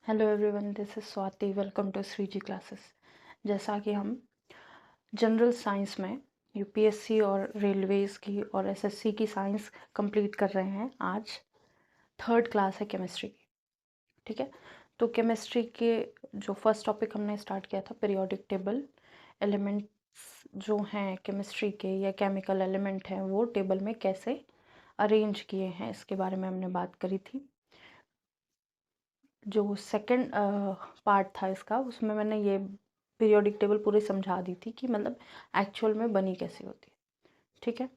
Hello everyone, this is Swati. Welcome to Shreeji classes. जैसा कि हम जनरल साइंस में यूपीएससी और रेलवेज़ की और एसएससी की साइंस कंप्लीट कर रहे हैं, आज थर्ड क्लास है केमिस्ट्री की। ठीक है, तो केमिस्ट्री के जो फर्स्ट टॉपिक हमने स्टार्ट किया था, पीरियोडिक टेबल। एलिमेंट्स जो हैं केमिस्ट्री के या केमिकल एलिमेंट हैं, वो टेबल में कैसे अरेंज किए हैं, इसके बारे में हमने बात करी थी। जो सेकंड पार्ट था इसका, उसमें मैंने ये पीरियोडिक टेबल पूरी समझा दी थी कि मतलब एक्चुअल में बनी कैसे होती है। ठीक है,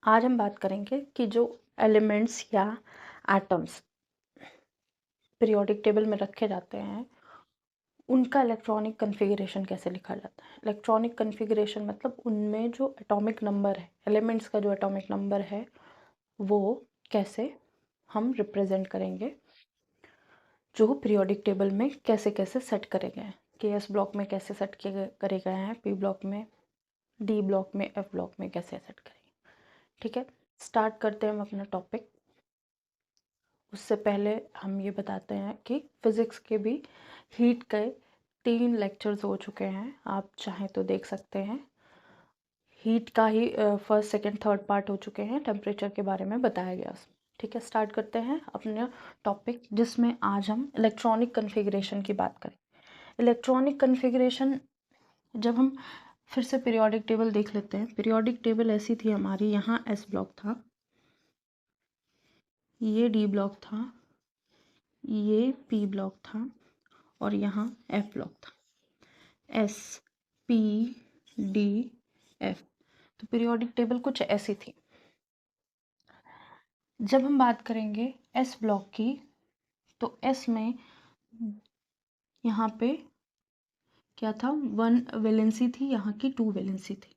आज हम बात करेंगे कि जो एलिमेंट्स या एटम्स पीरियोडिक टेबल में रखे जाते हैं, उनका इलेक्ट्रॉनिक कन्फिगरेशन कैसे लिखा जाता है। इलेक्ट्रॉनिक कन्फिगरेशन मतलब उनमें जो एटॉमिक नंबर है, एलिमेंट्स का जो एटॉमिक नंबर है, वो कैसे हम रिप्रेजेंट करेंगे, जो पीरियोडिक टेबल में कैसे कैसे सेट करे गए हैं। के एस ब्लॉक में कैसे सेट करे गए हैं, पी ब्लॉक में, डी ब्लॉक में, एफ ब्लॉक में कैसे सेट करेंगे। ठीक है, स्टार्ट करते हैं हम अपना टॉपिक। उससे पहले हम ये बताते हैं कि फिज़िक्स के भी हीट के 3 लेक्चर्स हो चुके हैं, आप चाहें तो देख सकते हैं। हीट का ही फर्स्ट सेकंड थर्ड पार्ट हो चुके हैं, टेम्परेचर के बारे में बताया गया उसमें। ठीक है, स्टार्ट करते हैं अपना टॉपिक, जिसमें आज हम इलेक्ट्रॉनिक कन्फिगरेशन की बात करें। इलेक्ट्रॉनिक कन्फिगरेशन, जब हम फिर से पीरियोडिक टेबल देख लेते हैं। पीरियोडिक टेबल ऐसी थी हमारी, यहाँ एस ब्लॉक था, ये डी ब्लॉक था, ये पी ब्लॉक था और यहाँ एफ ब्लॉक था। S, P, D, F. तो पीरियोडिक टेबल कुछ ऐसी थी। जब हम बात करेंगे एस ब्लॉक की, तो एस में यहाँ पे क्या था, 1 वैलेंसी थी, यहाँ की 2 वैलेंसी थी।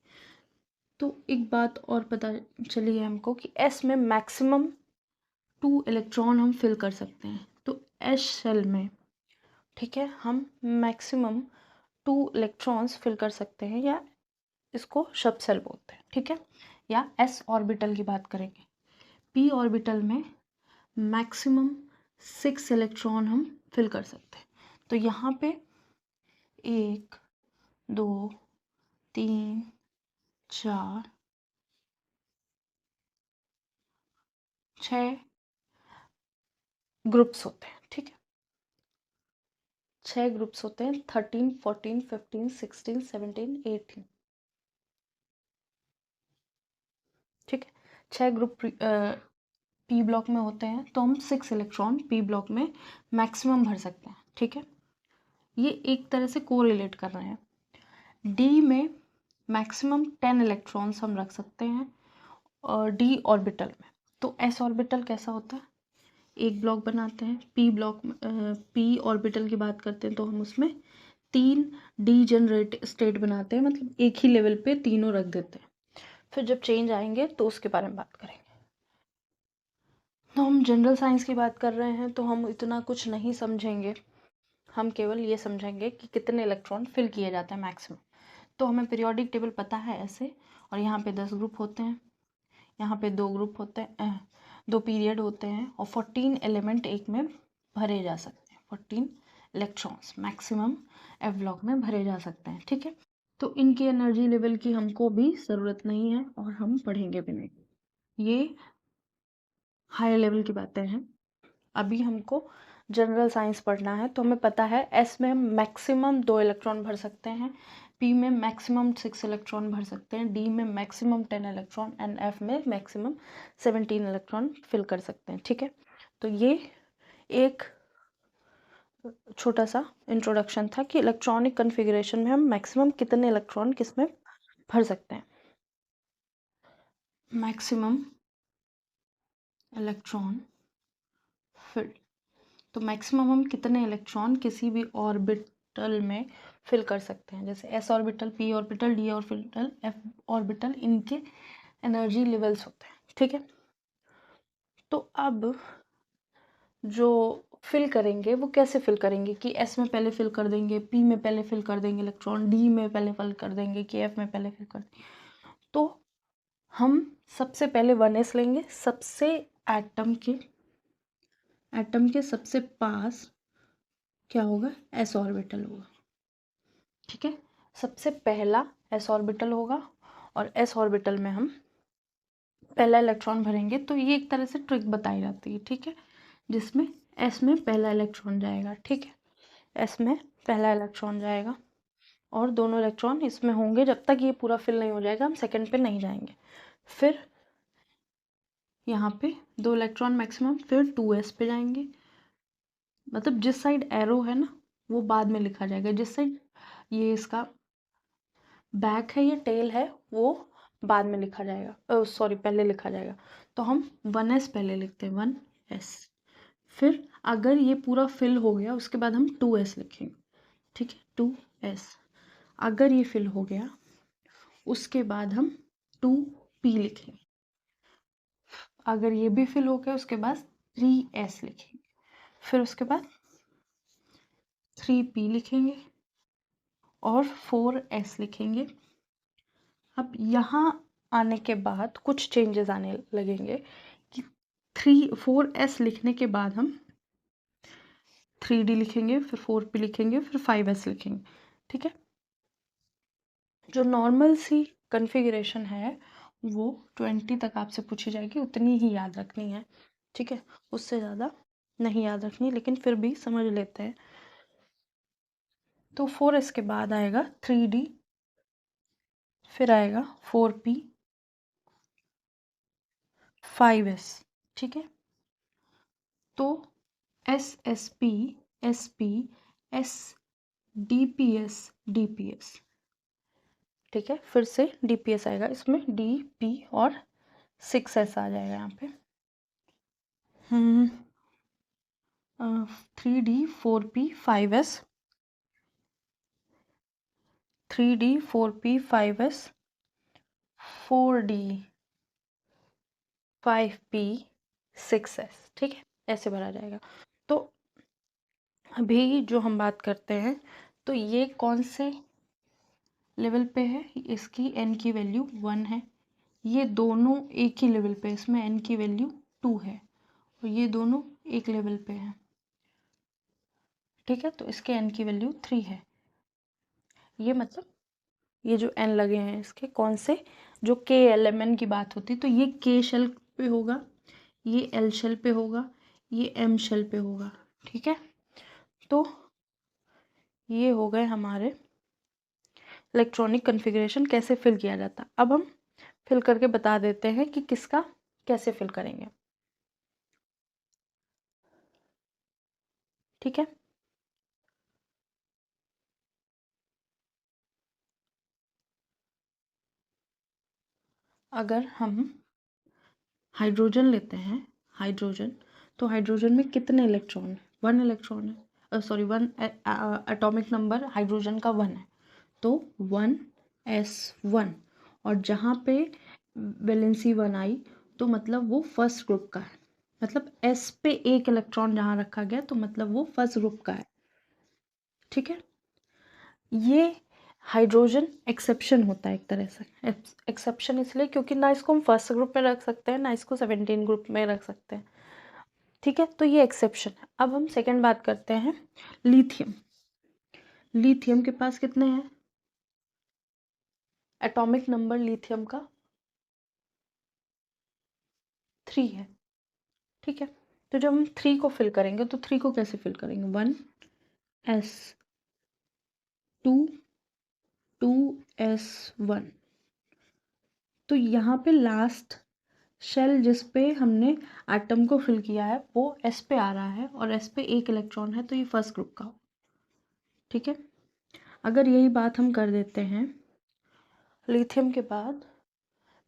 तो एक बात और पता चली है हमको कि एस में मैक्सिमम 2 इलेक्ट्रॉन हम फिल कर सकते हैं। तो एस शेल में, ठीक है, हम मैक्सिमम 2 इलेक्ट्रॉन्स फिल कर सकते हैं, या इसको शब सेल बोलते हैं। ठीक है, या एस ऑर्बिटल की बात करेंगे। पी ऑर्बिटल में मैक्सिमम 6 इलेक्ट्रॉन हम फिल कर सकते हैं। तो यहाँ पे 1, 2, 3, 4, 6 ग्रुप्स होते हैं। ठीक है, 6 ग्रुप्स होते हैं, 13, 14, 15, 16, 17, 18। ठीक है, 6 ग्रुप पी ब्लॉक में होते हैं, तो हम 6 इलेक्ट्रॉन पी ब्लॉक में मैक्सिमम भर सकते हैं। ठीक है, ये एक तरह से कोरिलेट कर रहे हैं। डी में मैक्सिमम 10 इलेक्ट्रॉन्स हम रख सकते हैं और डी ऑर्बिटल में। तो एस ऑर्बिटल कैसा होता है, एक ब्लॉक बनाते हैं। पी ब्लॉक, पी ऑर्बिटल की बात करते हैं तो हम उसमें 3 डी जनरेट स्टेट बनाते हैं, मतलब एक ही लेवल पे तीनों रख देते हैं। फिर जब चेंज आएंगे तो उसके बारे में बात करेंगे। तो हम जनरल साइंस की बात कर रहे हैं, तो हम इतना कुछ नहीं समझेंगे, हम केवल ये समझेंगे कि कितने इलेक्ट्रॉन फिल किए जाते हैं मैक्सिमम। तो हमें पीरियोडिक टेबल पता है ऐसे, और यहाँ पे 10 ग्रुप होते हैं, यहाँ पे 2 ग्रुप होते हैं, 2 पीरियड होते हैं, और 14 एलिमेंट एक में भरे जा सकते हैं। 14 इलेक्ट्रॉन्स मैक्सिमम एफ ब्लॉक में भरे जा सकते हैं। ठीक है, तो इनकी एनर्जी लेवल की हमको भी ज़रूरत नहीं है और हम पढ़ेंगे भी नहीं, ये हायर लेवल की बातें हैं। अभी हमको जनरल साइंस पढ़ना है, तो हमें पता है एस में हम मैक्सिमम 2 इलेक्ट्रॉन भर सकते हैं, पी में मैक्सिमम 6 इलेक्ट्रॉन भर सकते हैं, डी में मैक्सिमम 10 इलेक्ट्रॉन एंड एफ में मैक्सिमम 17 इलेक्ट्रॉन फिल कर सकते हैं। ठीक है, तो ये एक छोटा सा इंट्रोडक्शन था कि इलेक्ट्रॉनिक कन्फिग्रेशन में हम मैक्सिमम कितने इलेक्ट्रॉन किस में भर सकते हैं। मैक्सिमम इलेक्ट्रॉन फिल, तो मैक्सिमम हम कितने इलेक्ट्रॉन किसी भी ऑर्बिटल में फिल कर सकते हैं। जैसे S orbital, P orbital, D orbital, F orbital, इनके एनर्जी लेवल्स होते हैं। ठीक है, तो अब जो फिल करेंगे वो कैसे फिल करेंगे, कि एस में पहले फिल कर देंगे, पी में पहले फिल कर देंगे इलेक्ट्रॉन, डी में पहले फिल कर देंगे, कि एफ में पहले फिल कर देंगे। तो हम सबसे पहले 1s लेंगे, सबसे एटम के सबसे पास क्या होगा, एस ऑर्बिटल होगा। ठीक है, सबसे पहला एस ऑर्बिटल होगा और एस ऑर्बिटल में हम पहला इलेक्ट्रॉन भरेंगे। तो ये एक तरह से ट्रिक बताई जाती है, ठीक है, जिसमें एस में पहला इलेक्ट्रॉन जाएगा। ठीक है, एस में पहला इलेक्ट्रॉन जाएगा और दोनों इलेक्ट्रॉन इसमें होंगे। जब तक ये पूरा फिल नहीं हो जाएगा हम सेकंड पे नहीं जाएंगे। फिर यहाँ पे 2 इलेक्ट्रॉन मैक्सिमम, फिर 2s पे जाएंगे। मतलब जिस साइड एरो है ना वो बाद में लिखा जाएगा, जिस साइड ये इसका बैक है, ये टेल है, वो बाद में लिखा जाएगा, सॉरी पहले लिखा जाएगा। तो हम 1s पहले लिखते हैं, 1s। फिर अगर ये पूरा फिल हो गया उसके बाद हम 2s लिखेंगे। ठीक है, 2s। अगर ये फिल हो गया उसके बाद हम 2p लिखेंगे। अगर ये भी फिल हो गया उसके बाद 3s लिखेंगे। फिर उसके बाद 3p लिखेंगे और 4s लिखेंगे। अब यहाँ आने के बाद कुछ चेंजेस आने लगेंगे कि 4s लिखने के बाद हम 3d लिखेंगे, फिर 4p लिखेंगे, फिर 5s लिखेंगे। ठीक है, जो नॉर्मल सी कॉन्फ़िगरेशन है वो 20 तक आपसे पूछी जाएगी, उतनी ही याद रखनी है। ठीक है, उससे ज़्यादा नहीं याद रखनी, लेकिन फिर भी समझ लेते हैं। तो 4s के बाद आएगा 3d, फिर आएगा 4p, 5s। ठीक है, तो S S P, S P, S D P S, D P S. ठीक है, फिर से डी पी एस आएगा, इसमें डी पी और 6s आ जाएगा यहाँ पे। 3d, 4p, 5s, 3d, 4p, 5s, 4d, 5p, 6s। ठीक है, ऐसे भरा जाएगा। तो अभी जो हम बात करते हैं, तो ये कौन से लेवल पे है, इसकी n की वैल्यू 1 है। ये दोनों एक ही लेवल पे, इसमें n की वैल्यू 2 है और ये दोनों एक लेवल पे हैं। ठीक है, तो इसके n की वैल्यू 3 है। ये मतलब ये जो n लगे हैं इसके कौन से, जो k l m n की बात होती तो ये k शेल पे होगा, ये l शेल पे होगा, ये m शेल पे होगा। ठीक है, तो ये हो गए हमारे इलेक्ट्रॉनिक कॉन्फ़िगरेशन कैसे फिल किया जाता। अब हम फिल करके बता देते हैं कि किसका कैसे फिल करेंगे। ठीक है, अगर हम हाइड्रोजन लेते हैं, हाइड्रोजन, तो हाइड्रोजन में कितने इलेक्ट्रॉन है, 1 इलेक्ट्रॉन है, सॉरी 1 एटॉमिक नंबर हाइड्रोजन का 1 है, तो 1s1। और जहाँ पे वैलेंसी 1 आई तो मतलब वो फर्स्ट ग्रुप का है, मतलब s पे एक इलेक्ट्रॉन जहाँ रखा गया तो मतलब वो फर्स्ट ग्रुप का है। ठीक है, ये हाइड्रोजन एक्सेप्शन होता है एक तरह से। एक्सेप्शन इसलिए क्योंकि ना इसको हम फर्स्ट ग्रुप में रख सकते हैं, ना इसको 17 ग्रुप में रख सकते हैं। ठीक है, तो ये एक्सेप्शन है। अब हम सेकंड बात करते हैं, लिथियम। लिथियम के पास कितने हैं एटॉमिक नंबर, लिथियम का 3 है। ठीक है, तो जब हम 3 को फिल करेंगे तो 3 को कैसे फिल करेंगे, 1s, 2, 2s1। तो यहाँ पे लास्ट शेल जिस पे हमने एटम को फिल किया है वो s पे आ रहा है और s पे एक इलेक्ट्रॉन है, तो ये फर्स्ट ग्रुप का हो। ठीक है, अगर यही बात हम कर देते हैं लिथियम के बाद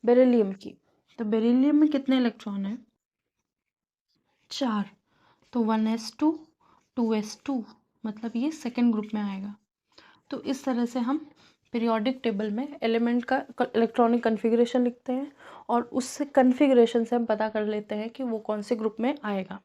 बेरिलियम की, तो बेरिलियम में कितने इलेक्ट्रॉन है, 4। तो 1s2, 2s2, मतलब ये सेकेंड ग्रुप में आएगा। तो इस तरह से हम पीरियोडिक टेबल में एलिमेंट का इलेक्ट्रॉनिक कन्फिग्रेशन लिखते हैं और उससे कन्फिग्रेशन से हम पता कर लेते हैं कि वो कौन से ग्रुप में आएगा।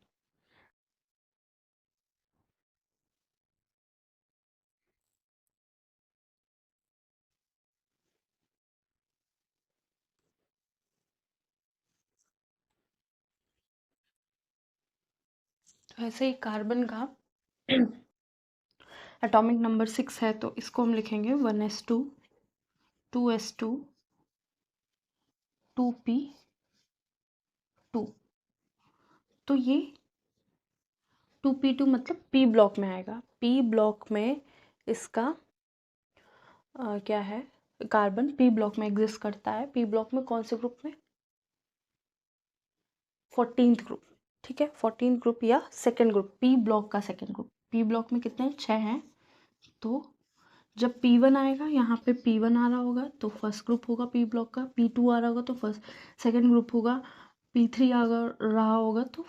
तो ऐसे ही कार्बन का एटॉमिक नंबर 6 है तो इसको हम लिखेंगे 1s2 2s2 2p2। तो ये 2p2 मतलब p ब्लॉक में आएगा। p ब्लॉक में इसका क्या है, कार्बन p ब्लॉक में एग्जिस्ट करता है। p ब्लॉक में कौन से ग्रुप में, 14th ग्रुप, ठीक है, 14th ग्रुप या सेकेंड ग्रुप, p ब्लॉक का सेकेंड ग्रुप। p ब्लॉक में कितने 6 हैं, तो जब P1 आएगा यहाँ पे P1 आ रहा होगा तो फर्स्ट ग्रुप होगा P ब्लॉक का, P2 आ रहा होगा तो फर्स्ट सेकेंड ग्रुप होगा, P3 आ रहा होगा तो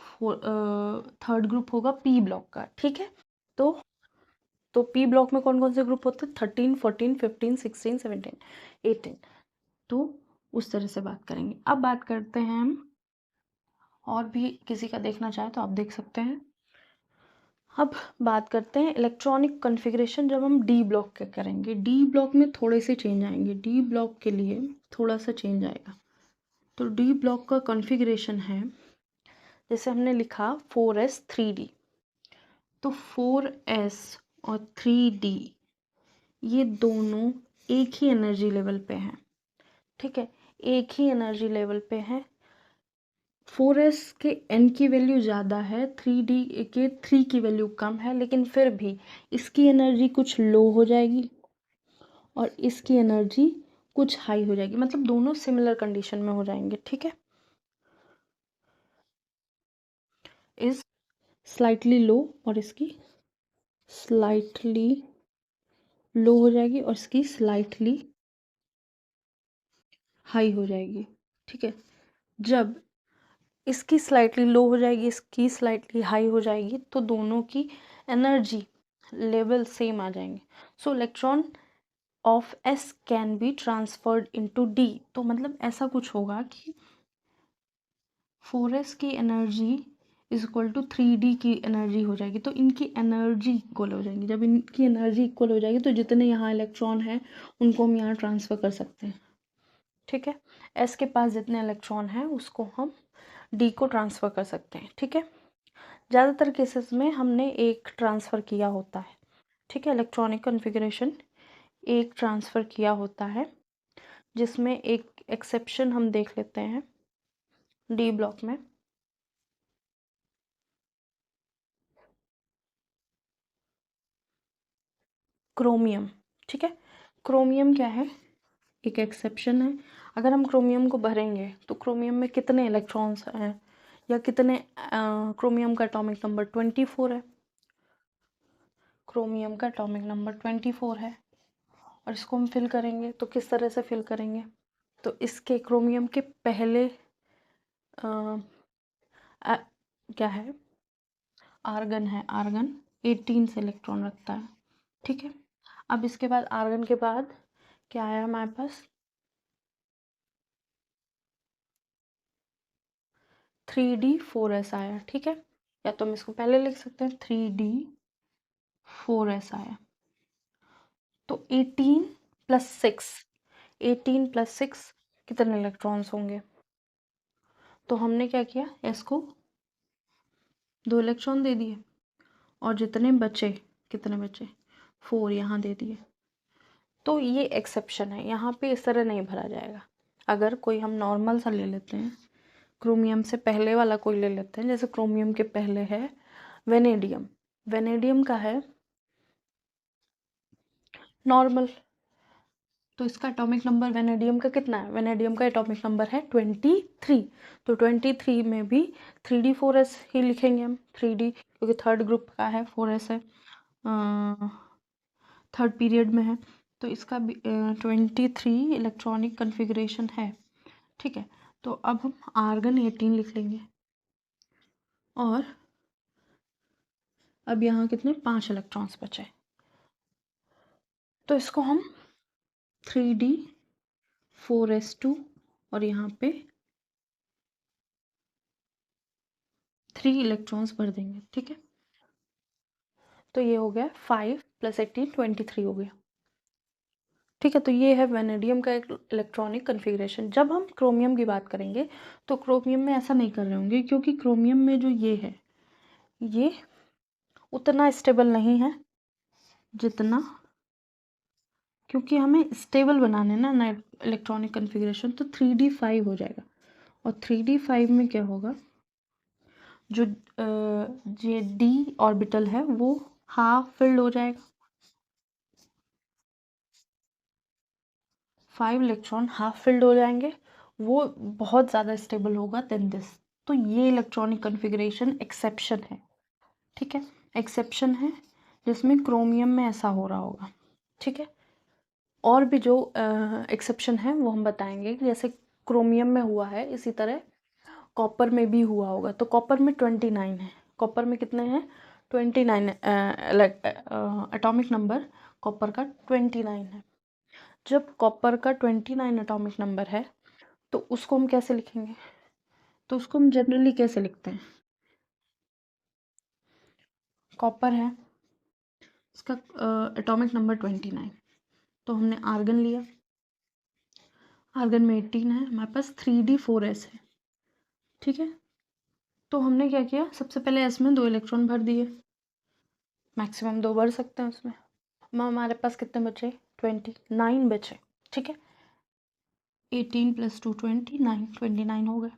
थर्ड ग्रुप होगा P ब्लॉक का, ठीक है। तो P ब्लॉक में कौन कौन से ग्रुप होते हैं, 13 14 15 16 17 18। तो उस तरह से बात करेंगे। अब बात करते हैं हम, और भी किसी का देखना चाहे तो आप देख सकते हैं। अब बात करते हैं इलेक्ट्रॉनिक कॉन्फ़िगरेशन जब हम डी ब्लॉक के करेंगे। डी ब्लॉक में थोड़े से चेंज आएंगे, डी ब्लॉक के लिए थोड़ा सा चेंज आएगा। तो डी ब्लॉक का कॉन्फ़िगरेशन है, जैसे हमने लिखा 4s 3d, तो 4s और 3d ये दोनों एक ही एनर्जी लेवल पे हैं, ठीक है, एक ही एनर्जी लेवल पे हैं। 4s के n की वैल्यू ज़्यादा है, 3d के 3 की वैल्यू कम है, लेकिन फिर भी इसकी एनर्जी कुछ लो हो जाएगी और इसकी एनर्जी कुछ हाई हो जाएगी, मतलब दोनों सिमिलर कंडीशन में हो जाएंगे, ठीक है। इस स्लाइटली लो और इसकी स्लाइटली लो हो जाएगी और इसकी स्लाइटली हाई हो जाएगी, ठीक है। जब इसकी स्लाइटली लो हो जाएगी, इसकी स्लाइटली हाई हो जाएगी, तो दोनों की एनर्जी लेवल सेम आ जाएंगे। सो electron of s can be transferred into d। तो मतलब ऐसा कुछ होगा कि 4s की energy is equal to 3d की एनर्जी हो जाएगी, तो इनकी एनर्जी इक्वल हो जाएंगी। जब इनकी एनर्जी इक्वल हो जाएगी तो जितने यहाँ इलेक्ट्रॉन हैं उनको हम यहाँ ट्रांसफ़र कर सकते हैं, ठीक है। s के पास जितने इलेक्ट्रॉन हैं उसको हम d को ट्रांसफ़र कर सकते हैं, ठीक है। ज़्यादातर केसेस में हमने एक ट्रांसफ़र किया होता है, ठीक है। इलेक्ट्रॉनिक कॉन्फ़िगरेशन एक ट्रांसफ़र किया होता है, जिसमें एक एक्सेप्शन हम देख लेते हैं डी ब्लॉक में। क्रोमियम, ठीक है, क्रोमियम क्या है, एक एक्सेप्शन है। अगर हम क्रोमियम को भरेंगे तो क्रोमियम में कितने इलेक्ट्रॉन्स हैं या कितने, क्रोमियम का एटॉमिक नंबर 24 है, क्रोमियम का एटॉमिक नंबर 24 है। और इसको हम फिल करेंगे तो किस तरह से फिल करेंगे, तो इसके क्रोमियम के पहले क्या है, आर्गन है, आर्गन 18 से इलेक्ट्रॉन रखता है, ठीक है। अब इसके बाद आर्गन के बाद क्या आया हमारे पास, 3d4s आया, ठीक है। या तो हम इसको पहले लिख सकते हैं 3d4s आया। तो 18 + 6, 18 + 6 कितने इलेक्ट्रॉन्स होंगे, तो हमने क्या किया, s को 2 इलेक्ट्रॉन दे दिए और जितने बचे, कितने बचे 4 यहाँ दे दिए। तो ये एक्सेप्शन है, यहाँ पे इस तरह नहीं भरा जाएगा। अगर कोई हम नॉर्मल सा ले लेते हैं, क्रोमियम से पहले वाला कोई ले लेते हैं, जैसे क्रोमियम के पहले है वेनेडियम, वेनेडियम का है नॉर्मल, तो इसका एटॉमिक नंबर वेनेडियम का कितना है, वेनेडियम का एटॉमिक नंबर है 23। तो 23 में भी 3d4s ही लिखेंगे हम, 3d क्योंकि थर्ड ग्रुप का है, 4s है, थर्ड पीरियड में है, तो इसका 23 इलेक्ट्रॉनिक कन्फिग्रेशन है, ठीक है। तो अब हम आर्गन 18 लिख लेंगे और अब यहाँ कितने 5 इलेक्ट्रॉन्स बचे, तो इसको हम 3d4s2 और यहाँ पे 3 इलेक्ट्रॉन्स भर देंगे, ठीक है। तो ये हो गया 5 + 18 23 हो गया, ठीक है। तो ये है वेनेडियम का एक इलेक्ट्रॉनिक कन्फिग्रेशन। जब हम क्रोमियम की बात करेंगे तो क्रोमियम में ऐसा नहीं कर रहे होंगे, क्योंकि क्रोमियम में जो ये है ये उतना स्टेबल नहीं है, जितना, क्योंकि हमें स्टेबल बनाने ना इलेक्ट्रॉनिक कन्फिग्रेशन, तो 3d5 हो जाएगा। और 3d5 में क्या होगा, जो जे डी ऑर्बिटल है वो हाफ फिल्ड हो जाएगा, 5 इलेक्ट्रॉन हाफ फिल्ड हो जाएंगे, वो बहुत ज़्यादा स्टेबल होगा देन दिस। तो ये इलेक्ट्रॉनिक कन्फिग्रेशन एक्सेप्शन है, ठीक है, एक्सेप्शन है जिसमें क्रोमियम में ऐसा हो रहा होगा, ठीक है। और भी जो एक्सेप्शन है वो हम बताएंगे, जैसे क्रोमियम में हुआ है इसी तरह कॉपर में भी हुआ होगा। तो कॉपर में 29 है, कॉपर में कितने हैं, 29 एटॉमिक नंबर कॉपर का 29 है। जब कॉपर का 29 एटॉमिक नंबर है तो उसको हम कैसे लिखेंगे, तो उसको हम जनरली कैसे लिखते हैं, कॉपर है, इसका एटॉमिक नंबर 29, तो हमने आर्गन लिया, आर्गन में 18 है, हमारे पास 3d4s है, ठीक है। तो हमने क्या किया, सबसे पहले एस में 2 इलेक्ट्रॉन भर दिए, मैक्सिमम 2 भर सकते हैं उसमें। हमारे पास कितने बचे, 29 बचे, ठीक है। 18 + 2 29 हो गए।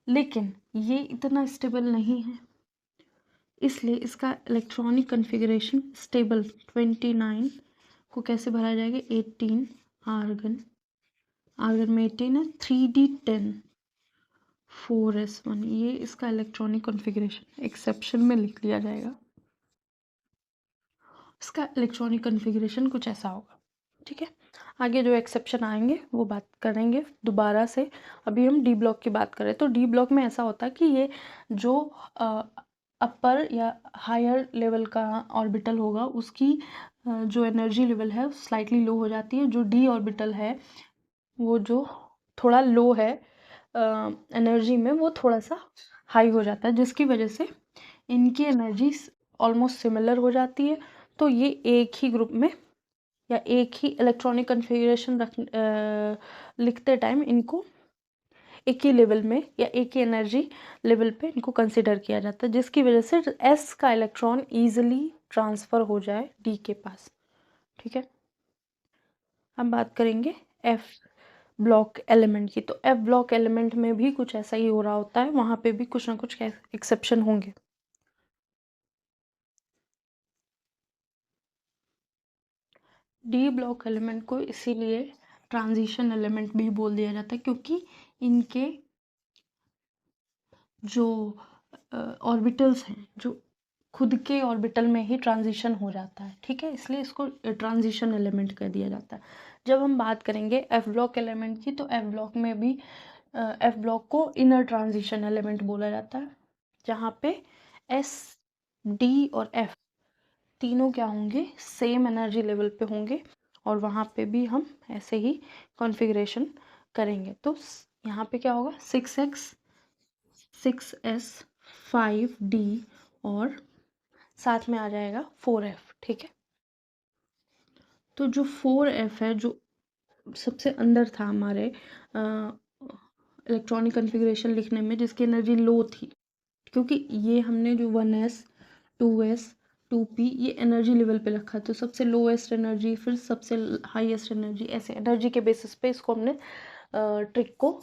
लेकिन ये इतना स्टेबल नहीं है, इसलिए इसका इलेक्ट्रॉनिक कन्फिग्रेशन स्टेबल 29 को कैसे भरा जाएगा, 18 आर्गन, आर्गन में 18 है, 3d10 4s1, ये इसका इलेक्ट्रॉनिक कॉन्फ़िगरेशन एक्सेप्शन में लिख लिया जाएगा। इसका इलेक्ट्रॉनिक कॉन्फ़िगरेशन कुछ ऐसा होगा, ठीक है। आगे जो एक्सेप्शन आएंगे वो बात करेंगे दोबारा से। अभी हम डी ब्लॉक की बात करें तो डी ब्लॉक में ऐसा होता है कि ये जो अपर या हायर लेवल का ऑर्बिटल होगा उसकी जो एनर्जी लेवल है स्लाइटली लो हो जाती है। जो डी ऑर्बिटल है वो जो थोड़ा लो है एनर्जी में, वो थोड़ा सा हाई हो जाता है, जिसकी वजह से इनकी एनर्जी ऑलमोस्ट सिमिलर हो जाती है। तो ये एक ही ग्रुप में या एक ही इलेक्ट्रॉनिक कन्फिग्रेशन लिखते टाइम इनको एक ही लेवल में या एक ही एनर्जी लेवल पे इनको कंसिडर किया जाता है, जिसकी वजह से एस का इलेक्ट्रॉन ईजिली ट्रांसफ़र हो जाए डी के पास, ठीक है। हम बात करेंगे एफ ब्लॉक एलिमेंट की। तो एफ ब्लॉक एलिमेंट में भी कुछ ऐसा ही हो रहा होता है, वहाँ पे भी कुछ ना कुछ एक्सेप्शन होंगे। डी ब्लॉक एलिमेंट को इसीलिए ट्रांजिशन एलिमेंट भी बोल दिया जाता है, क्योंकि इनके जो ऑर्बिटल्स हैं जो खुद के ऑर्बिटल में ही ट्रांजिशन हो जाता है, ठीक है, इसलिए इसको ट्रांजिशन एलिमेंट कह दिया जाता है। जब हम बात करेंगे एफ ब्लॉक एलिमेंट की, तो एफ ब्लॉक में भी एफ ब्लॉक को इनर ट्रांजिशन एलिमेंट बोला जाता है, जहाँ पे एस डी और एफ तीनों क्या होंगे, सेम एनर्जी लेवल पे होंगे, और वहाँ पे भी हम ऐसे ही कॉन्फ़िगरेशन करेंगे। तो यहाँ पे क्या होगा, 6x 6s 5d और साथ में आ जाएगा 4f, ठीक है। तो जो 4f है, जो सबसे अंदर था हमारे इलेक्ट्रॉनिक कन्फिग्रेशन लिखने में, जिसकी एनर्जी लो थी, क्योंकि ये हमने जो 1s 2s 2p ये एनर्जी लेवल पे रखा, तो सबसे लोएस्ट एनर्जी फिर सबसे हाईएस्ट एनर्जी, ऐसे एनर्जी के बेसिस पे इसको हमने ट्रिक को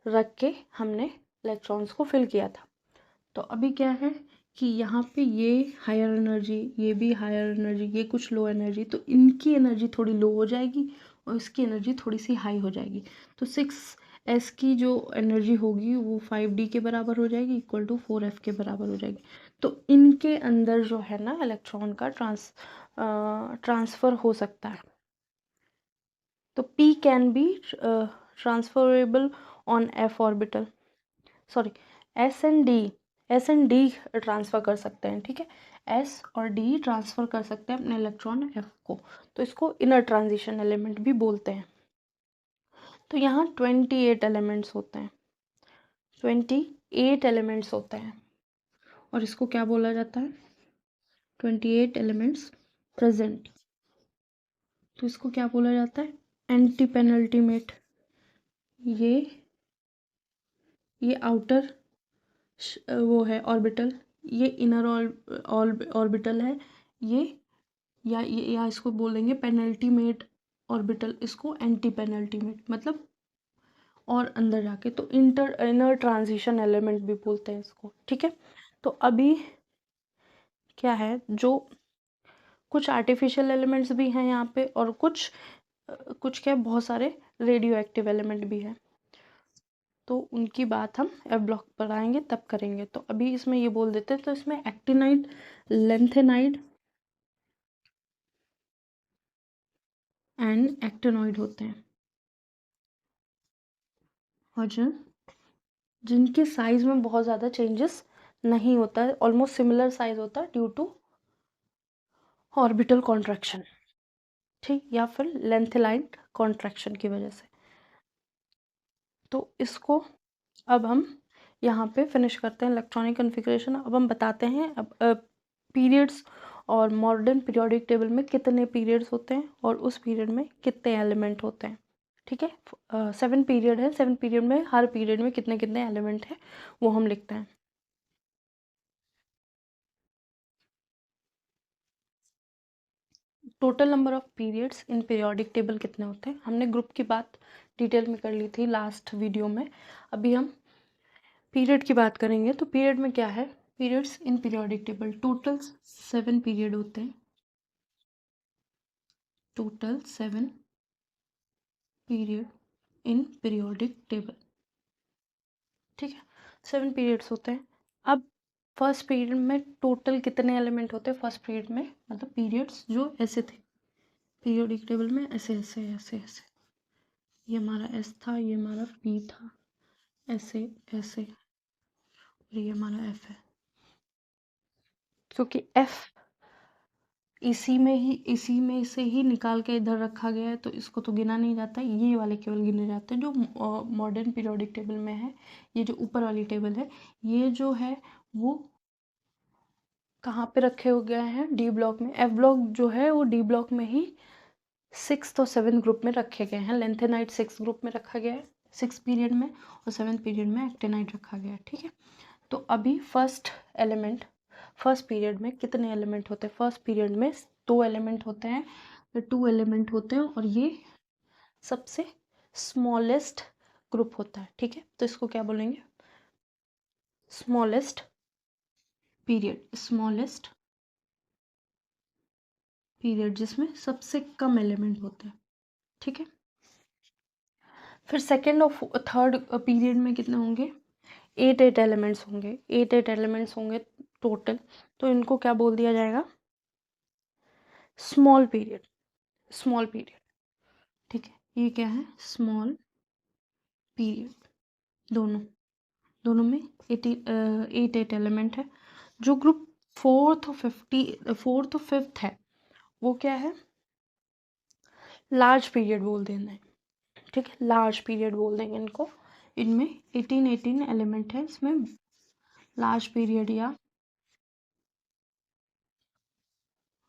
रख के हमने इलेक्ट्रॉन्स को फिल किया था। तो अभी क्या है कि यहाँ पे ये हायर एनर्जी, ये भी हायर एनर्जी, ये कुछ लो एनर्जी, तो इनकी एनर्जी थोड़ी लो हो जाएगी और इसकी एनर्जी थोड़ी सी हाई हो जाएगी। तो 6s की जो एनर्जी होगी वो 5d के बराबर हो जाएगी, इक्वल टू 4f के बराबर हो जाएगी। तो इनके अंदर जो है ना इलेक्ट्रॉन का ट्रांसफ़र हो सकता है। तो p can be transferable on f orbital, sorry S and D transfer कर सकते हैं, ठीक है, एस और डी ट्रांसफ़र कर सकते हैं अपने इलेक्ट्रॉन एफ को, तो इसको इनर ट्रांजिशन एलिमेंट भी बोलते हैं। तो यहाँ 28 एलिमेंट्स होते हैं, 28 एलिमेंट्स होते हैं, और इसको क्या बोला जाता है, 28 एलिमेंट्स प्रेजेंट, तो इसको क्या बोला जाता है, एंटी पेनल्टीमेट। ये आउटर वो है ऑर्बिटल, ये इनर ऑर्बिटल है, ये या इसको बोलेंगे पेनल्टीमेट ऑर्बिटल, इसको एंटी पेनल्टीमेट, मतलब और अंदर जाके, तो इनर ट्रांजिशन एलिमेंट भी बोलते हैं इसको, ठीक है। तो अभी क्या है, जो कुछ आर्टिफिशियल एलिमेंट्स भी हैं यहाँ पे, और कुछ क्या, बहुत सारे रेडियो एक्टिव एलिमेंट भी हैं, तो उनकी बात हम एफ ब्लॉक पर आएंगे तब करेंगे। तो अभी इसमें ये बोल देते हैं, तो इसमें एक्टिनाइड, लेंथेनाइड एंड एक्टिनॉइड होते हैं, और जिनके साइज में बहुत ज़्यादा चेंजेस नहीं होता है, ऑलमोस्ट सिमिलर साइज होता है ड्यू टू ऑर्बिटल कॉन्ट्रैक्शन, ठीक, या फिर लेंथ लाइन कॉन्ट्रैक्शन की वजह से। तो इसको अब हम यहाँ पे फिनिश करते हैं इलेक्ट्रॉनिक कॉन्फ़िगरेशन। अब हम बताते हैं अब पीरियड्स, और मॉडर्न पीरियोडिक टेबल में कितने पीरियड्स होते हैं और उस पीरियड में कितने एलिमेंट होते हैं, ठीक है। 7 पीरियड है, 7 पीरियड में हर पीरियड में कितने कितने एलिमेंट हैं वो हम लिखते हैं। Total number of periods in periodic table कितने होते हैं, हमने ग्रुप की बात डिटेल में कर ली थी लास्ट वीडियो में। अभी हम पीरियड की बात करेंगे। तो पीरियड में क्या है, periods in periodic table, total 7 period होते हैं, total 7 period in periodic table, ठीक है। 7 पीरियड्स होते हैं। अब फर्स्ट पीरियड में टोटल कितने एलिमेंट होते हैं, फर्स्ट पीरियड में, मतलब पीरियड्स जो ऐसे थे पीरियोडिक टेबल में, ऐसे ऐसे ऐसे ऐसे, ये हमारा एस था, ये हमारा पी था, ऐसे ऐसे, और ये हमारा एफ है, क्योंकि एफ इसी में से ही निकाल के इधर रखा गया है, तो इसको तो गिना नहीं जाता, ये वाले केवल गिने जाते हैं जो मॉडर्न पीरियोडिक टेबल में है। ये जो ऊपर वाली टेबल है, ये जो है वो कहाँ पे रखे हो गए हैं, डी ब्लॉक में। एफ ब्लॉक जो है वो डी ब्लॉक में ही 6th और 7th ग्रुप में रखे गए हैं। लेंथेनाइट 6th ग्रुप में रखा गया है 6 पीरियड में, और 7th पीरियड में एक्टिनाइट रखा गया है, ठीक है। तो अभी फर्स्ट पीरियड में कितने एलिमेंट होते हैं, फर्स्ट पीरियड में 2 एलिमेंट होते हैं, ये 2 एलिमेंट होते हैं, और ये सबसे स्मॉलेस्ट ग्रुप होता है, ठीक है। तो इसको क्या बोलेंगे, स्मॉलेस्ट पीरियड, स्मॉलेस्ट पीरियड जिसमें सबसे कम एलिमेंट होते हैं, ठीक है। फिर सेकेंड और थर्ड पीरियड में कितने होंगे, 8 एलिमेंट्स होंगे, 8 एलिमेंट्स होंगे टोटल। तो इनको क्या बोल दिया जाएगा, स्मॉल पीरियड, स्मॉल पीरियड, ठीक है। ये क्या है, स्मॉल पीरियड, दोनों दोनों में 8 एलिमेंट है। जो ग्रुप फोर्थ और फिफ्थ है, वो क्या है, लार्ज पीरियड बोल देना है, ठीक है, लार्ज पीरियड बोल देंगे इनको। इनमें 18 एलिमेंट है, इसमें लार्ज पीरियड या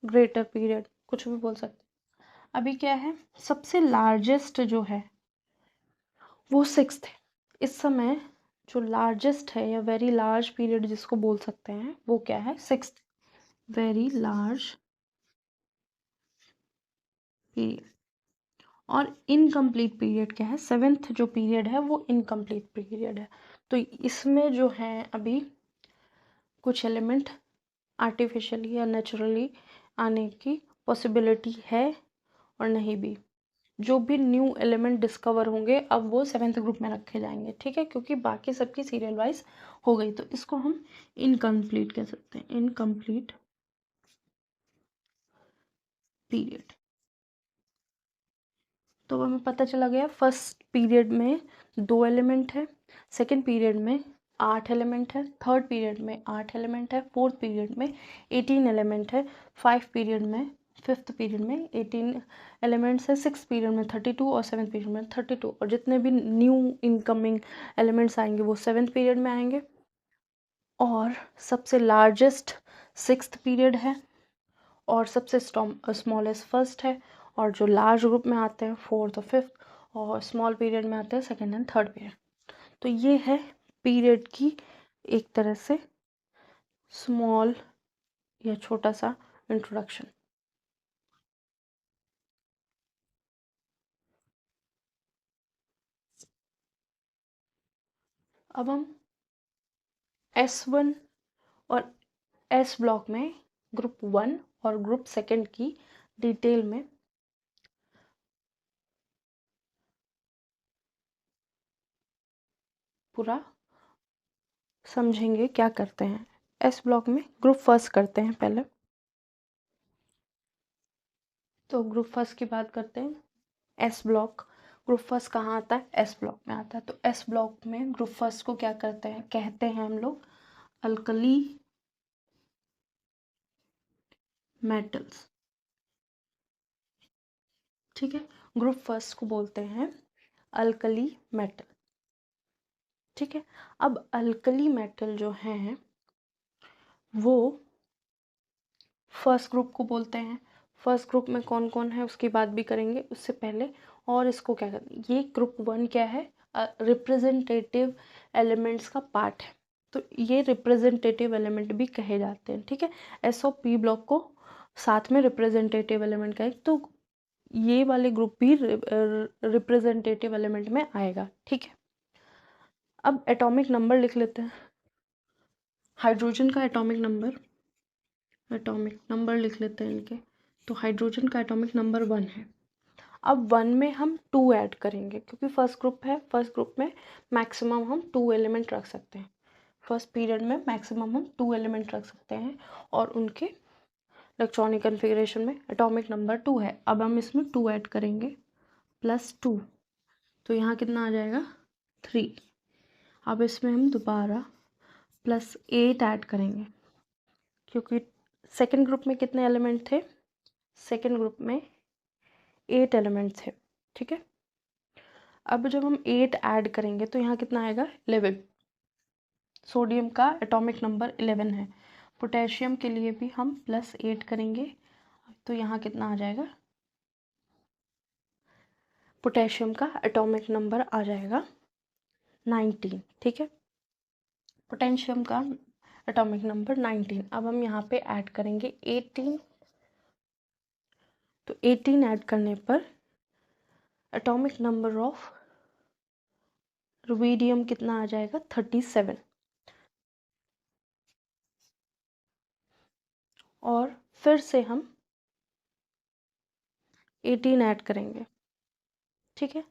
ग्रेटर पीरियड कुछ भी बोल सकते हैं। अभी क्या है, सबसे लार्जेस्ट जो है वो 6th है। इस समय जो लार्जेस्ट है या वेरी लार्ज पीरियड जिसको बोल सकते हैं वो क्या है, 6th, वेरी लार्ज पीरियड। और इनकम्प्लीट पीरियड क्या है, 7th जो पीरियड है वो इनकम्प्लीट पीरियड है। तो इसमें जो है अभी कुछ एलिमेंट आर्टिफिशियली या नेचुरली आने की पॉसिबिलिटी है और नहीं भी। जो भी न्यू एलिमेंट डिस्कवर होंगे अब वो 7th ग्रुप में रखे जाएंगे, ठीक है, क्योंकि बाकी सबकी सीरियल वाइज हो गई। तो इसको हम इनकम्प्लीट कह सकते हैं, इनकम्प्लीट पीरियड। तो हमें पता चला गया फर्स्ट पीरियड में 2 एलिमेंट है, सेकेंड पीरियड में 8 एलिमेंट है, थर्ड पीरियड में 8 एलिमेंट है, फोर्थ पीरियड में 18 एलिमेंट है, फिफ्थ पीरियड में 18 एलिमेंट्स है, सिक्स पीरियड में 32 और 7th पीरियड में 32। और जितने भी न्यू इनकमिंग एलिमेंट्स आएंगे वो 7th पीरियड में आएंगे। और सबसे लार्जेस्ट 6th पीरियड है, और सबसे स्मॉलेस्ट फर्स्ट है, और जो लार्ज ग्रुप में आते हैं 4th और 5th, और स्मॉल पीरियड में आते हैं 2nd एंड 3rd पीरियड। तो ये है पीरियड की एक तरह से स्मॉल या छोटा सा इंट्रोडक्शन। अब हम S1 और S ब्लॉक में ग्रुप 1 और ग्रुप सेकंड की डिटेल में पूरा समझेंगे क्या करते हैं। S ब्लॉक में ग्रुप फर्स्ट करते हैं पहले। तो ग्रुप फर्स्ट की बात करते हैं। एस ब्लॉक, ग्रुप फर्स्ट कहाँ आता है? एस ब्लॉक में आता है। तो एस ब्लॉक में ग्रुप फर्स्ट को क्या करते हैं, कहते हैं हम लोग अल्कली मेटल्स। ठीक है, ग्रुप फर्स्ट को बोलते हैं अल्कली मेटल। ठीक है, अब अल्कली मेटल जो हैं वो फर्स्ट ग्रुप को बोलते हैं। फर्स्ट ग्रुप में कौन कौन है उसकी बात भी करेंगे उससे पहले। और इसको क्या करते हैं, ये ग्रुप 1 क्या है? रिप्रेजेंटेटिव एलिमेंट्स का पार्ट है। तो ये रिप्रेजेंटेटिव एलिमेंट भी कहे जाते हैं। ठीक है, एस और पी ब्लॉक को साथ में रिप्रेजेंटेटिव एलिमेंट कहे तो ये वाले ग्रुप भी रिप्रेजेंटेटिव एलिमेंट में आएगा। ठीक है, अब एटॉमिक नंबर लिख लेते हैं। हाइड्रोजन का एटॉमिक नंबर लिख लेते हैं इनके। तो हाइड्रोजन का एटॉमिक नंबर 1 है। अब 1 में हम 2 ऐड करेंगे क्योंकि फर्स्ट ग्रुप है। फर्स्ट ग्रुप में मैक्सिमम हम 2 एलिमेंट रख सकते हैं। फर्स्ट पीरियड में मैक्सिमम हम 2 एलिमेंट रख सकते हैं और उनके इलेक्ट्रॉनिक कन्फिग्रेशन में एटॉमिक नंबर 2 है। अब हम इसमें 2 ऐड करेंगे +2, तो यहाँ कितना आ जाएगा 3। अब इसमें हम दोबारा +8 ऐड करेंगे क्योंकि सेकेंड ग्रुप में कितने एलिमेंट थे? सेकेंड ग्रुप में 8 एलिमेंट थे। ठीक है, अब जब हम 8 ऐड करेंगे तो यहाँ कितना आएगा 11। सोडियम का एटॉमिक नंबर 11 है। पोटेशियम के लिए भी हम +8 करेंगे तो यहाँ कितना आ जाएगा, पोटेशियम का एटॉमिक नंबर आ जाएगा 19। ठीक है, पोटेशियम का एटॉमिक नंबर 19। अब हम यहाँ पे ऐड करेंगे 18। तो 18 ऐड करने पर एटॉमिक नंबर ऑफ रुबिडियम कितना आ जाएगा 37। और फिर से हम 18 ऐड करेंगे। ठीक है,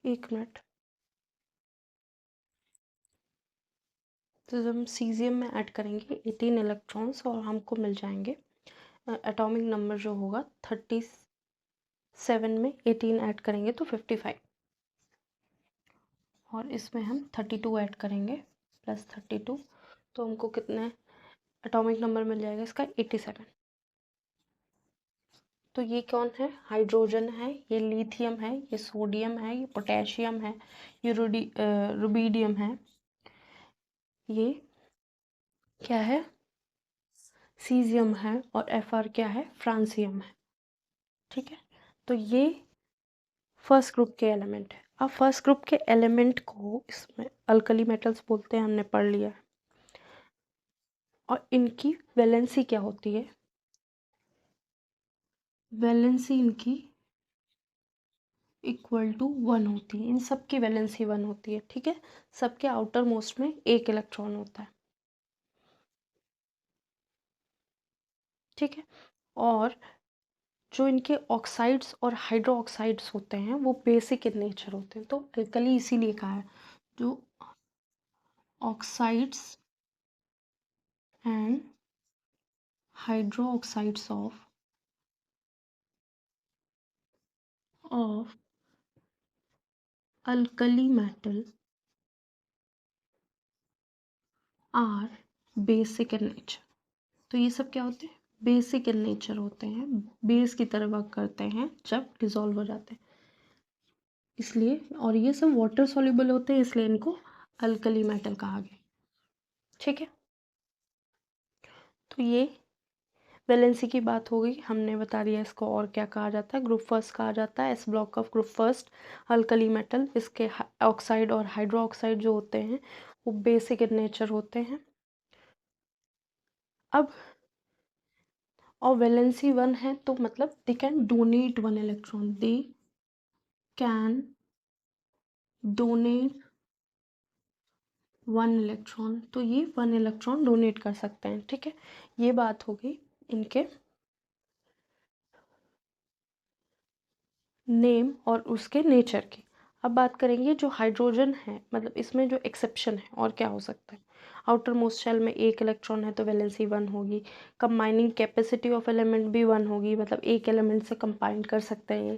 एक मिनट। तो जब हम सीजियम में ऐड करेंगे 18 इलेक्ट्रॉन्स और हमको मिल जाएंगे एटॉमिक नंबर जो होगा 37 में 18 ऐड करेंगे तो 55। और इसमें हम 32 ऐड करेंगे +32 तो हमको कितने एटॉमिक नंबर मिल जाएगा इसका 87। तो ये कौन है? हाइड्रोजन है, ये लिथियम है, ये सोडियम है, ये पोटेशियम है, ये रुबिडियम है, ये क्या है? सीजियम है और Fr क्या है? फ्रांसियम है। ठीक है, तो ये फर्स्ट ग्रुप के एलिमेंट है। अब फर्स्ट ग्रुप के एलिमेंट को इसमें अल्कली मेटल्स बोलते हैं, हमने पढ़ लिया है। और इनकी वैलेंसी क्या होती है? वैलेंसी इनकी =1 होती है। इन सब की वैलेंसी 1 होती है। ठीक है, सबके आउटर मोस्ट में 1 इलेक्ट्रॉन होता है। ठीक है, और जो इनके ऑक्साइड्स और हाइड्रो ऑक्साइड्स होते हैं वो बेसिक इन नेचर होते हैं। तो अल्कली इसीलिए कहा है, जो oxides and hydro oxides of alkali metal are basic in nature. तो ये सब क्या होते हैं? बेसिक इन नेचर होते हैं, बेस की तरह वर्क करते हैं जब डिसॉल्व हो जाते हैं इसलिए। और ये सब वाटर सॉल्युबल होते हैं इसलिए इनको अल्कली मेटल कहा गया। ठीक है, तो ये वैलेंसी की बात हो गई, हमने बता दिया इसको और क्या कहा जाता है। ग्रुप फर्स्ट कहा जाता है S block of group first alkali metal. इसके ऑक्साइड और हाइड्रो ऑक्साइड जो होते हैं वो बेसिक इन नेचर होते हैं। अब और वैलेंसी 1 है तो मतलब they can donate 1 electron, they can donate 1 electron, तो ये 1 इलेक्ट्रॉन डोनेट कर सकते हैं। ठीक है, ये बात हो गई इनके नेम और उसके नेचर की। अब बात करेंगे जो हाइड्रोजन है, मतलब इसमें जो एक्सेप्शन है और क्या हो सकता है। आउटर मोस्ट शेल में 1 इलेक्ट्रॉन है तो वैलेंसी 1 होगी। कंबाइनिंग कैपेसिटी ऑफ एलिमेंट भी 1 होगी, मतलब एक एलिमेंट से कंबाइन कर सकते हैं।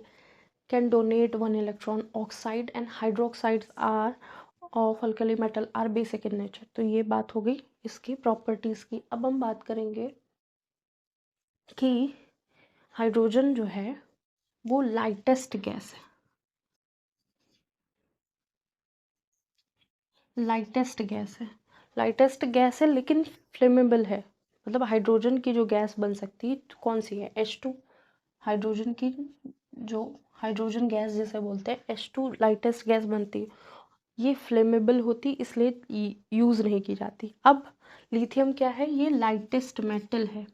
Can donate 1 electron. Oxide and hydroxides are of alkali metal are basic in nature. तो ये बात हो गई इसकी प्रॉपर्टीज़ की। अब हम बात करेंगे कि हाइड्रोजन जो है वो लाइटेस्ट गैस है, लाइटेस्ट गैस है, लाइटेस्ट गैस है लेकिन फ्लेमेबल है। मतलब हाइड्रोजन की जो गैस बन सकती है कौन सी है, H2। हाइड्रोजन की जो हाइड्रोजन गैस जिसे बोलते हैं H2 लाइटेस्ट गैस बनती है। ये फ्लेमेबल होती इसलिए यूज़ नहीं की जाती। अब लिथियम क्या है, ये लाइटेस्ट मेटल है।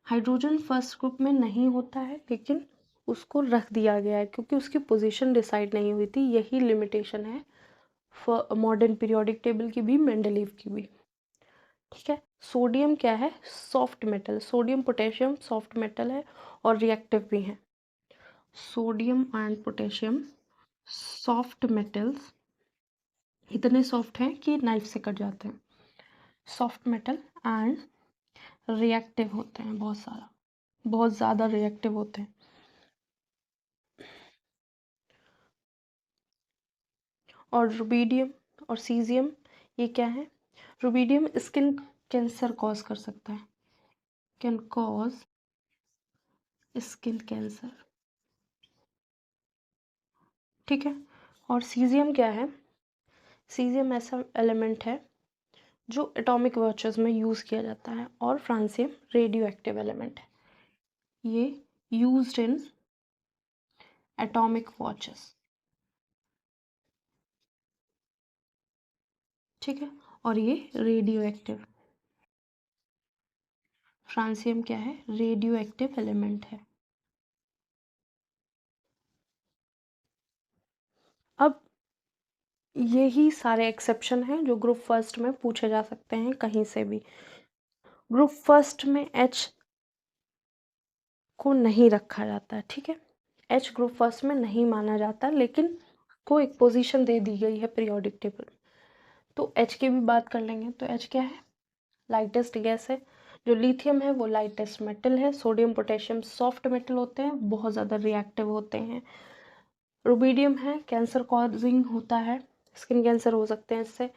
हाइड्रोजन फर्स्ट ग्रुप में नहीं होता है लेकिन उसको रख दिया गया है क्योंकि उसकी पोजीशन डिसाइड नहीं हुई थी। यही लिमिटेशन है मॉडर्न पीरियोडिक टेबल की भी, मेंडलीव की भी। ठीक है, सोडियम क्या है, soft metal. Sodium potassium soft metal है और रिएक्टिव भी है। Sodium and potassium soft metals, इतने सॉफ्ट हैं कि नाइफ से कट जाते हैं। सॉफ्ट मेटल एंड रिएक्टिव होते हैं, बहुत ज़्यादा रिएक्टिव होते हैं। और रुबीडियम और सीजियम ये क्या है, रुबीडियम स्किन कैंसर कॉज कर सकता है, कैन कॉज स्किन कैंसर। ठीक है, और सीजियम क्या है, सीजियम ऐसा एलिमेंट है जो एटॉमिक वॉचेस में यूज़ किया जाता है। और फ्रांसियम रेडियो एक्टिव एलिमेंट है, ये यूज्ड इन एटॉमिक वॉचेस। ठीक है, और ये रेडियो एक्टिव, फ्रांसियम क्या है, रेडियो एक्टिव एलिमेंट है। अब यही सारे एक्सेप्शन हैं जो ग्रुप फर्स्ट में पूछे जा सकते हैं कहीं से भी। ग्रुप फर्स्ट में H को नहीं रखा जाता है। ठीक है, H ग्रुप फर्स्ट में नहीं माना जाता, लेकिन को एक पोजीशन दे दी गई है पीरियोडिक टेबल। तो H की भी बात कर लेंगे। तो H क्या है, लाइटेस्ट गैस है। जो लिथियम है वो लाइटेस्ट मेटल है। सोडियम पोटेशियम सॉफ्ट मेटल होते हैं, बहुत ज़्यादा रिएक्टिव होते हैं। रुबीडियम है, कैंसर कॉजिंग होता है, स्किन कैंसर हो सकते हैं इससे।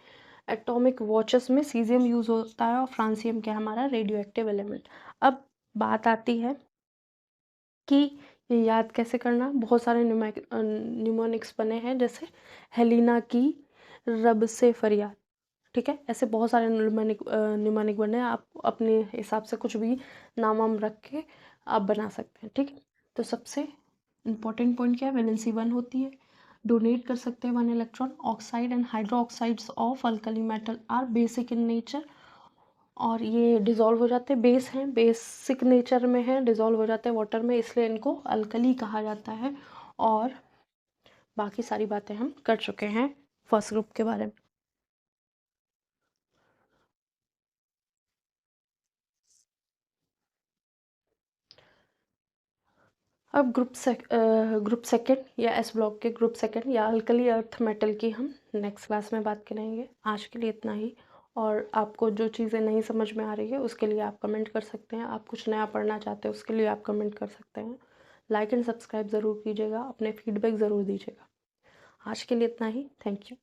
एटॉमिक वॉचेस में सीजियम यूज़ होता है। और फ्रांसियम क्या है हमारा, रेडियो एक्टिव एलिमेंट। अब बात आती है कि ये याद कैसे करना। बहुत सारे न्यूमोनिक्स बने हैं, जैसे हेलिना की रब से फरियाद। ठीक है, ऐसे बहुत सारे न्यूमोनिक बने हैं। आप अपने हिसाब से कुछ भी नाम वाम रख के आप बना सकते हैं। ठीक है, तो सबसे इम्पॉर्टेंट पॉइंट क्या है, वैलेंसी 1 होती है, डोनेट कर सकते हैं 1 electron. Oxide and hydro oxides of alkali metal are basic in nature, और ये डिज़ोल्व हो जाते हैं, बेस हैं, बेसिक नेचर में है, डिज़ोल्व हो जाते हैं वाटर में, इसलिए इनको अल्कली कहा जाता है। और बाकी सारी बातें हम कर चुके हैं फर्स्ट ग्रुप के बारे में। अब ग्रुप सेकंड या एस ब्लॉक के ग्रुप सेकंड या अल्कली अर्थ मेटल की हम नेक्स्ट क्लास में बात करेंगे। आज के लिए इतना ही। और आपको जो चीज़ें नहीं समझ में आ रही है उसके लिए आप कमेंट कर सकते हैं। आप कुछ नया पढ़ना चाहते हैं उसके लिए आप कमेंट कर सकते हैं। लाइक एंड सब्सक्राइब ज़रूर कीजिएगा, अपने फीडबैक ज़रूर दीजिएगा। आज के लिए इतना ही, थैंक यू।